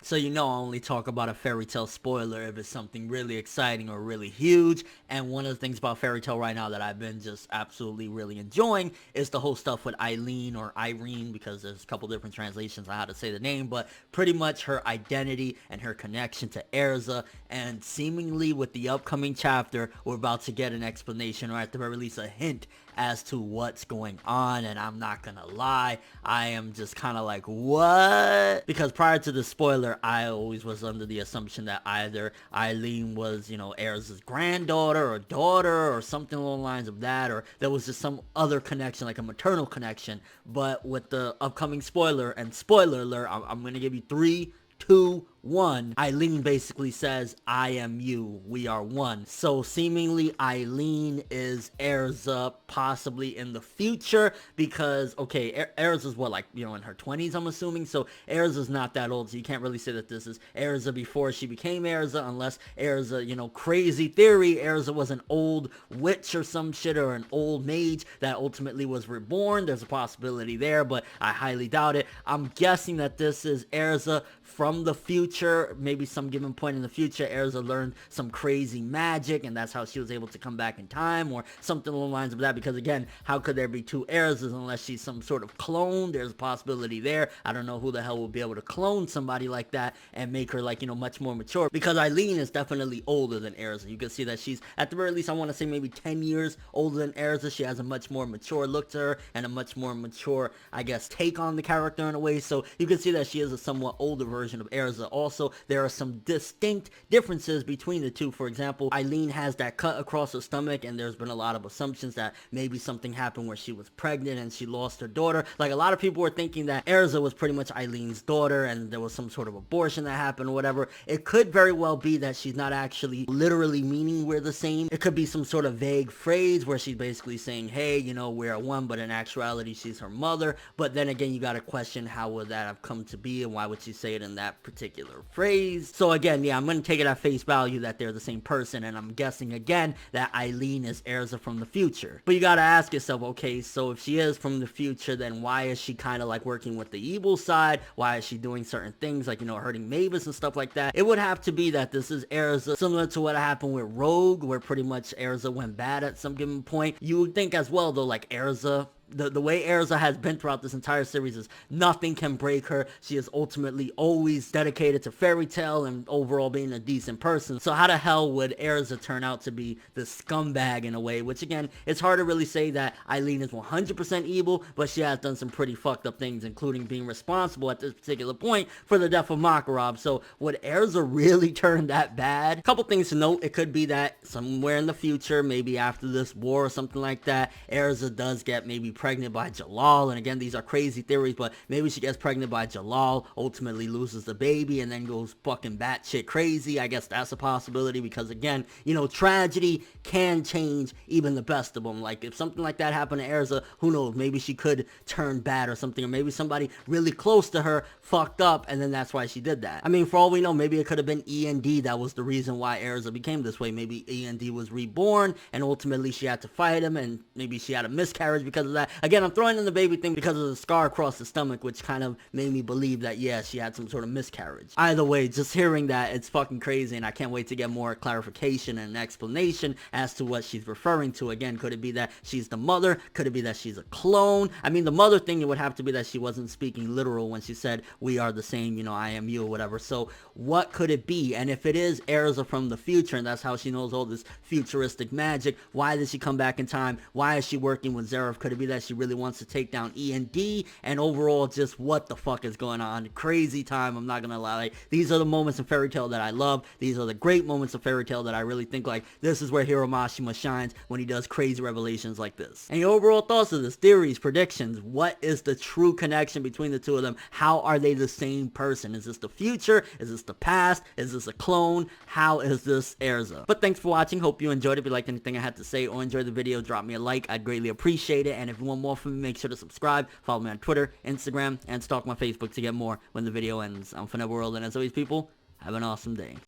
So you know I only talk about a fairy tale spoiler if it's something really exciting or really huge. And one of the things about fairy tale right now that I've been just absolutely really enjoying is the whole stuff with Eileen or Irene, because there's a couple different translations on how to say the name, but pretty much her identity and her connection to Erza. And seemingly with the upcoming chapter, we're about to get an explanation, or at the very least a hint as to what's going on. And I'm not gonna lie, I am just kind of like, what? Because prior to the spoiler, I always was under the assumption that either Eileen was, Erza's granddaughter or daughter or something along the lines of that, or there was just some other connection, like a maternal connection. But with the upcoming spoiler, and spoiler alert, I'm gonna give you 3, 2, 1, Eileen basically says, I am you, we are one. So seemingly Eileen is Erza, possibly in the future, because, okay, Erza's what, like, in her 20s, I'm assuming, so Erza's not that old, so you can't really say that this is Erza before she became Erza, unless Erza, crazy theory, Erza was an old witch or some shit, or an old mage that ultimately was reborn. There's a possibility there, but I highly doubt it. I'm guessing that this is Erza from the future. Maybe some given point in the future, Erza learned some crazy magic, and that's how she was able to come back in time, or something along the lines of that, because again, how could there be two Erzas unless she's some sort of clone? There's a possibility there. I don't know who the hell will be able to clone somebody like that and make her, like, much more mature, because Eileen is definitely older than Erza. You can see that she's, at the very least, I want to say maybe 10 years older than Erza. She has a much more mature look to her, and a much more mature, I guess, take on the character in a way, so you can see that she is a somewhat older version of Erza. Also, there are some distinct differences between the two. For example, Eileen has that cut across her stomach, and there's been a lot of assumptions that maybe something happened where she was pregnant and she lost her daughter. Like, a lot of people were thinking that Erza was pretty much Eileen's daughter, and there was some sort of abortion that happened or whatever. It could very well be that she's not actually literally meaning we're the same. It could be some sort of vague phrase where she's basically saying, hey, we're one, but in actuality she's her mother. But then again, you gotta question, how would that have come to be, and why would she say it in that particular phrase? So again, yeah, I'm gonna take it at face value that they're the same person, and I'm guessing again that Eileen is Erza from the future. But you gotta ask yourself, okay, so if she is from the future, then why is she kind of like working with the evil side? Why is she doing certain things, like, hurting Mavis and stuff like that? It would have to be that this is Erza, similar to what happened with Rogue, where pretty much Erza went bad at some given point. You would think as well, though, like, Erza, the way Erza has been throughout this entire series is nothing can break her. She is ultimately always dedicated to fairy tale and overall being a decent person. So how the hell would Erza turn out to be the scumbag in a way? Which again, it's hard to really say that Eileen is 100% evil, but she has done some pretty fucked up things, including being responsible at this particular point for the death of Makarov. So would Erza really turn that bad? A couple things to note. It could be that somewhere in the future, maybe after this war or something like that, Erza does get maybe pregnant by Jalal, and again, these are crazy theories, but maybe she gets pregnant by Jalal, ultimately loses the baby, and then goes fucking batshit crazy. I guess that's a possibility, because again, tragedy can change even the best of them. Like, if something like that happened to Erza, who knows, maybe she could turn bad or something, or maybe somebody really close to her fucked up, and then that's why she did that. I mean, for all we know, maybe it could have been END that was the reason why Erza became this way. Maybe END was reborn, and ultimately she had to fight him, and maybe she had a miscarriage because of that. Again, I'm throwing in the baby thing because of the scar across the stomach, which kind of made me believe that, yeah, she had some sort of miscarriage. Either way, just hearing that, it's fucking crazy, and I can't wait to get more clarification and explanation as to what she's referring to. Again, could it be that she's the mother? Could it be that she's a clone? I mean, the mother thing, it would have to be that she wasn't speaking literal when she said, we are the same, I am you, or whatever. So what could it be? And if it is Erza from the future, and that's how she knows all this futuristic magic, why did she come back in time? Why is she working with Zeref? Could it be that she really wants to take down END? And overall, just what the fuck is going on? Crazy time, I'm not gonna lie. Like, these are the moments in fairy tale that I love. These are the great moments of fairy tale that I really think, like, this is where Hiro Mashima shines, when he does crazy revelations like this. And your overall thoughts of this, theories, predictions, what is the true connection between the two of them? How are they the same person? Is this the future? Is this the past? Is this a clone? How is this Erza? But thanks for watching. Hope you enjoyed it. If you liked anything I had to say or enjoyed the video, drop me a like. I'd greatly appreciate it. And if you want more from me, make sure to subscribe, follow me on Twitter, Instagram, and stalk my Facebook to get more when the video ends. I'm ForneverWorld, and as always, people, have an awesome day.